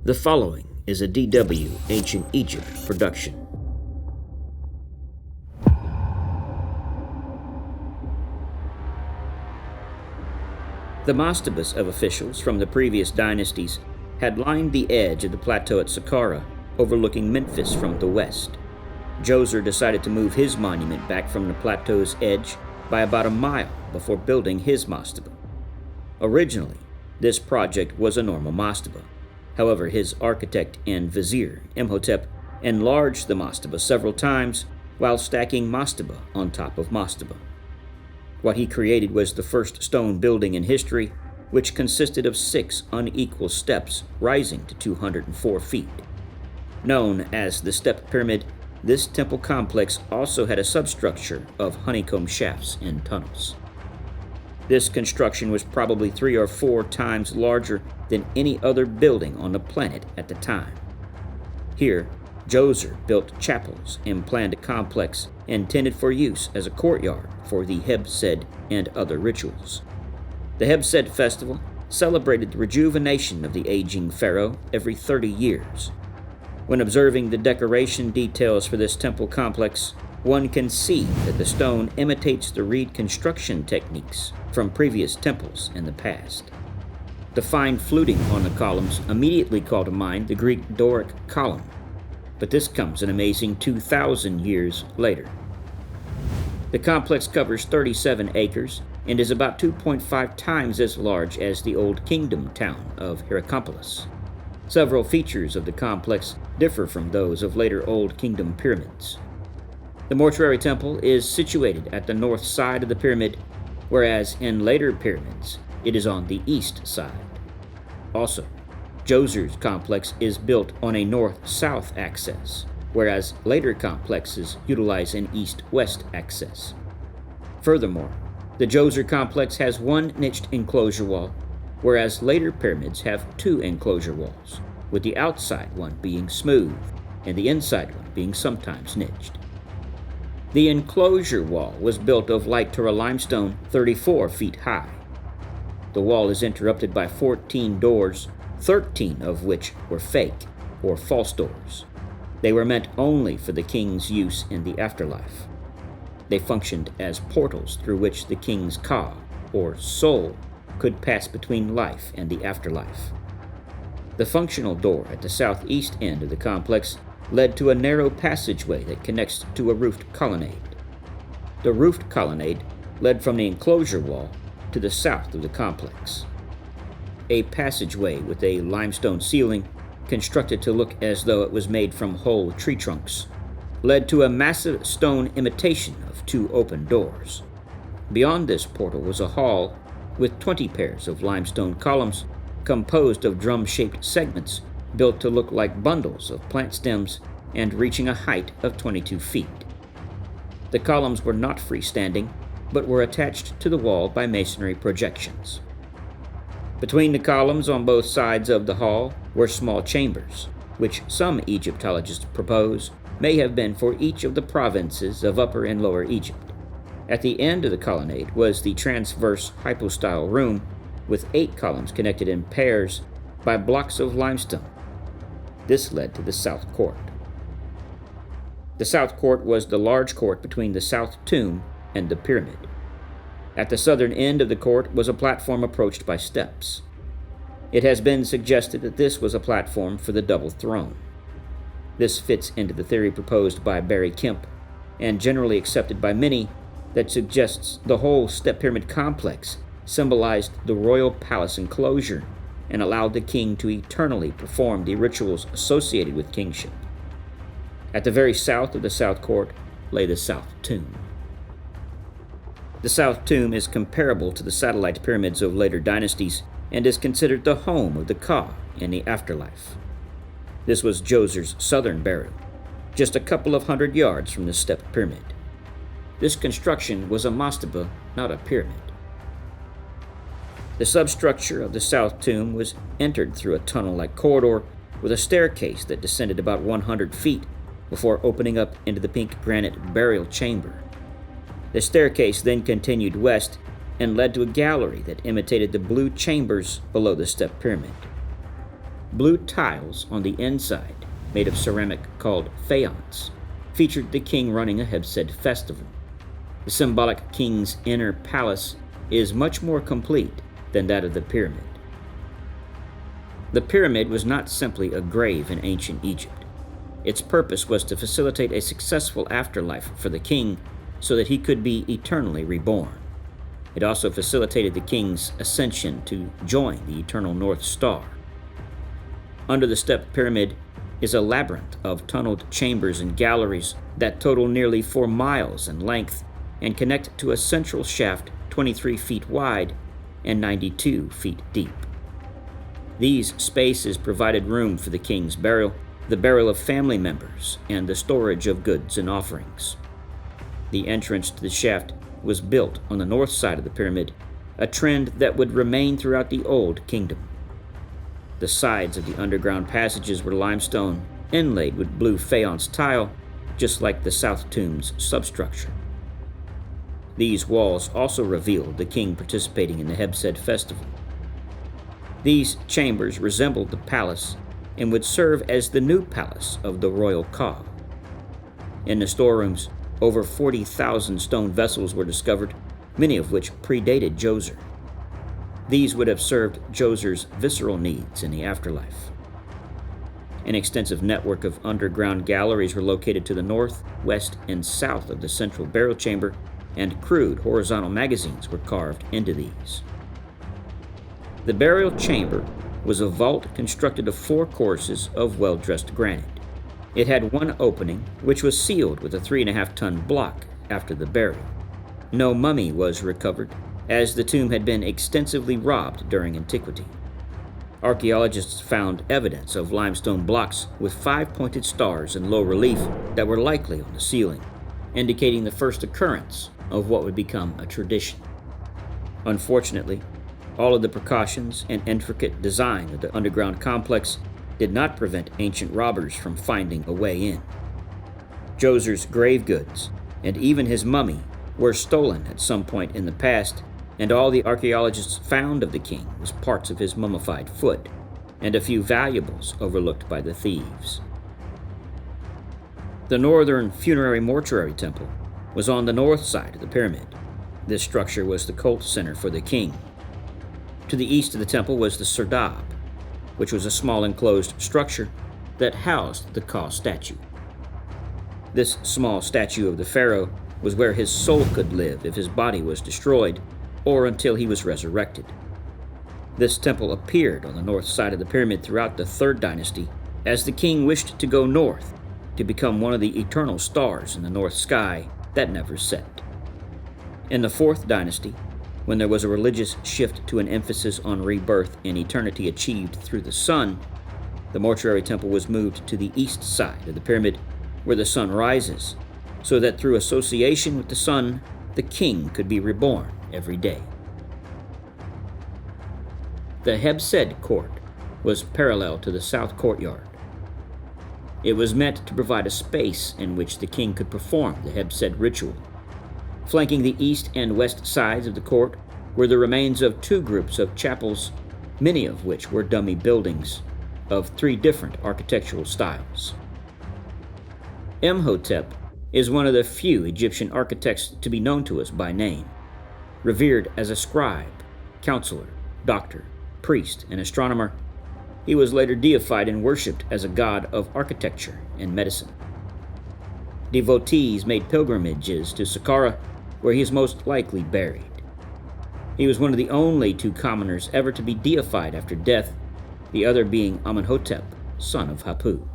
The following is a DW Ancient Egypt production. The mastabas of officials from the previous dynasties had lined the edge of the plateau at Saqqara, overlooking Memphis from the west. Djoser decided to move his monument back from the plateau's edge by about a mile before building his mastaba. Originally, this project was a normal mastaba. However, his architect and vizier, Imhotep, enlarged the mastaba several times while stacking mastaba on top of mastaba. What he created was the first stone building in history, which consisted of 6 unequal steps rising to 204 feet. Known as the Step Pyramid, this temple complex also had a substructure of honeycomb shafts and tunnels. This construction was probably 3 or 4 times larger than any other building on the planet at the time. Here, Djoser built chapels and planned a complex intended for use as a courtyard for the Hebsed and other rituals. The Hebsed festival celebrated the rejuvenation of the aging pharaoh every 30 years. When observing the decoration details for this temple complex, one can see that the stone imitates the reed construction techniques from previous temples in the past. The fine fluting on the columns immediately called to mind the Greek Doric column, but this comes an amazing 2,000 years later. The complex covers 37 acres and is about 2.5 times as large as the Old Kingdom town of Hierakonpolis. Several features of the complex differ from those of later Old Kingdom pyramids. The mortuary temple is situated at the north side of the pyramid, whereas in later pyramids, it is on the east side. Also, Djoser's complex is built on a north-south axis, whereas later complexes utilize an east-west axis. Furthermore, the Djoser complex has 1 niched enclosure wall, whereas later pyramids have 2 enclosure walls, with the outside one being smooth and the inside one being sometimes niched. The enclosure wall was built of light Tura limestone 34 feet high. The wall is interrupted by 14 doors, 13 of which were fake, or false doors. They were meant only for the king's use in the afterlife. They functioned as portals through which the king's ka, or soul, could pass between life and the afterlife. The functional door at the southeast end of the complex led to a narrow passageway that connects to a roofed colonnade. The roofed colonnade led from the enclosure wall to the south of the complex. A passageway with a limestone ceiling, constructed to look as though it was made from whole tree trunks, led to a massive stone imitation of 2 open doors. Beyond this portal was a hall with 20 pairs of limestone columns composed of drum-shaped segments built to look like bundles of plant stems and reaching a height of 22 feet. The columns were not freestanding, but were attached to the wall by masonry projections. Between the columns on both sides of the hall were small chambers, which some Egyptologists propose may have been for each of the provinces of Upper and Lower Egypt. At the end of the colonnade was the transverse hypostyle room, with 8 columns connected in pairs by blocks of limestone. This led to the south court. The south court was the large court between the south tomb and the pyramid. At the southern end of the court was a platform approached by steps. It has been suggested that this was a platform for the double throne. This fits into the theory proposed by Barry Kemp, and generally accepted by many, that suggests the whole Step Pyramid complex symbolized the royal palace enclosure and allowed the king to eternally perform the rituals associated with kingship. At the very south of the south court lay the south tomb. The south tomb is comparable to the satellite pyramids of later dynasties and is considered the home of the ka in the afterlife. This was Djoser's southern burial, just a couple of 100 yards from the Step Pyramid. This construction was a mastaba, not a pyramid. The substructure of the south tomb was entered through a tunnel-like corridor with a staircase that descended about 100 feet before opening up into the pink granite burial chamber. The staircase then continued west and led to a gallery that imitated the blue chambers below the Step Pyramid. Blue tiles on the inside, made of ceramic called faience, featured the king running a Hebsed festival. The symbolic king's inner palace is much more complete than that of the pyramid. The pyramid was not simply a grave in ancient Egypt. Its purpose was to facilitate a successful afterlife for the king so that he could be eternally reborn. It also facilitated the king's ascension to join the eternal North Star. Under the step pyramid is a labyrinth of tunneled chambers and galleries that total nearly 4 miles in length and connect to a central shaft 23 feet wide and 92 feet deep. These spaces provided room for the king's burial, the burial of family members, and the storage of goods and offerings. The entrance to the shaft was built on the north side of the pyramid, a trend that would remain throughout the Old Kingdom. The sides of the underground passages were limestone, inlaid with blue faience tile, just like the South Tomb's substructure. These walls also revealed the king participating in the Hebsed festival. These chambers resembled the palace and would serve as the new palace of the royal Ka. In the storerooms, over 40,000 stone vessels were discovered, many of which predated Djoser. These would have served Djoser's visceral needs in the afterlife. An extensive network of underground galleries were located to the north, west, and south of the central burial chamber, and crude horizontal magazines were carved into these. The burial chamber was a vault constructed of 4 courses of well-dressed granite. It had one opening, which was sealed with a 3.5-ton block after the burial. No mummy was recovered, as the tomb had been extensively robbed during antiquity. Archaeologists found evidence of limestone blocks with 5-pointed stars in low relief that were likely on the ceiling, indicating the first occurrence of what would become a tradition. Unfortunately, all of the precautions and intricate design of the underground complex did not prevent ancient robbers from finding a way in. Djoser's grave goods, and even his mummy, were stolen at some point in the past, and all the archaeologists found of the king was parts of his mummified foot, and a few valuables overlooked by the thieves. The northern funerary mortuary temple was on the north side of the pyramid. This structure was the cult center for the king. To the east of the temple was the serdab, which was a small enclosed structure that housed the Ka statue. This small statue of the pharaoh was where his soul could live if his body was destroyed, or until he was resurrected. This temple appeared on the north side of the pyramid throughout the 3rd dynasty, as the king wished to go north to become one of the eternal stars in the north sky that never set. In the 4th dynasty, when there was a religious shift to an emphasis on rebirth and eternity achieved through the sun, the mortuary temple was moved to the east side of the pyramid, where the sun rises, so that through association with the sun, the king could be reborn every day. The Hebsed court was parallel to the south courtyard. It was meant to provide a space in which the king could perform the Hebsed ritual. Flanking the east and west sides of the court were the remains of 2 groups of chapels, many of which were dummy buildings of 3 different architectural styles. Imhotep is one of the few Egyptian architects to be known to us by name. Revered as a scribe, counselor, doctor, priest, and astronomer, he was later deified and worshipped as a god of architecture and medicine. Devotees made pilgrimages to Saqqara, where he is most likely buried. He was one of the only 2 commoners ever to be deified after death, the other being Amenhotep, son of Hapu.